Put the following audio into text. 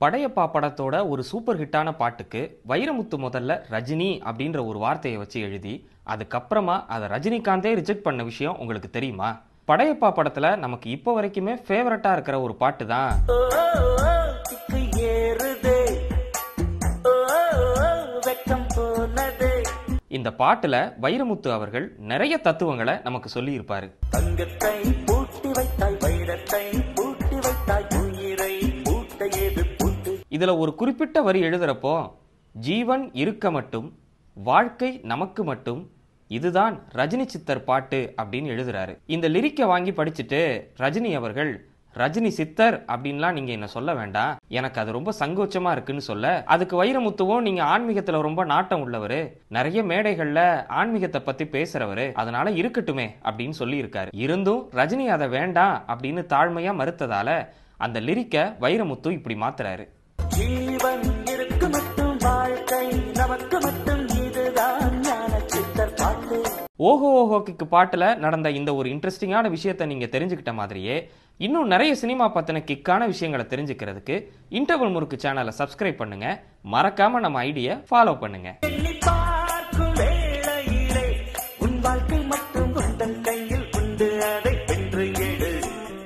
படையப்பா படத்தோட ஒரு சூப்பர் ஹிட்டான பாட்டுக்கு வைரமுத்து முதல்ல ரஜினி அப்படின்ற ஒரு வார்த்தையை வச்சு எழுதி அதுக்கப்புறமா அதை ரஜினிகாந்தே ரிஜெக்ட் பண்ண விஷயம் உங்களுக்கு தெரியுமா? படையப்பா படத்துல நமக்கு இப்போ வரைக்குமே ஃபேவரட்டா இருக்கிற ஒரு பாட்டு தான் இந்த பாட்டுல வைரமுத்து அவர்கள் நிறைய தத்துவங்களை நமக்கு சொல்லி இருப்பாரு. தங்கத்தை பூட்டி வைத்தாய், வைரத்தை பூட்டி வைத்தாய், உயிரை பூட்ட ஏது பூட்டு. இதுல ஒரு குறிப்பிட்ட வரி எழுதுறப்போ ஜீவன் இருக்க மட்டும் வாழ்க்கை நமக்கு மட்டும் இதுதான் ரஜினி சித்தர் பாட்டு அப்படின்னு எழுதுறாரு. இந்த லிரிக்கை வாங்கி படிச்சுட்டு ரஜினி அவர்கள் ரஜினி சித்தர் அப்படின்லாம் நீங்க என்ன சொல்ல வேண்டாம், எனக்கு அது ரொம்ப சங்கோச்சமா இருக்குன்னு சொல்ல, அதுக்கு வைரமுத்துவும் நீங்க ஆன்மீகத்துல ரொம்ப நாட்டம் உள்ளவரு, நிறைய மேடைகள்ல ஆன்மீகத்தை பத்தி பேசுறவரு, அதனால இருக்கட்டுமே அப்படின்னு சொல்லி இருக்காரு. இருந்தும் ரஜினி அதை வேண்டாம் அப்படின்னு தாழ்மையா மறுத்ததால அந்த லிரிக்கை வைரமுத்து இப்படி மாத்துறாரு. ஜீவன் இருக்கு மட்டும் வாழ்க்கை நமக்கு மட்டும் இதுதான் ஞான சித்தர் பாட்டு. ஓஹோ ஓஹோக்கு பாட்டுல நடந்த இந்த ஒரு இன்ட்ரெஸ்டிங்கான விஷயத்தை நீங்க தெரிஞ்சுக்கிட்ட மாதிரியே இன்னும் நிறைய சினிமா பத்தின கிக்கான விஷயங்களை தெரிஞ்சுக்கிறதுக்கு இன்டர்வல் முறுக்கு சேனலை சப்ஸ்கிரைப் பண்ணுங்க, மறக்காம நம்ம ஐடியை ஃபாலோ பண்ணுங்க.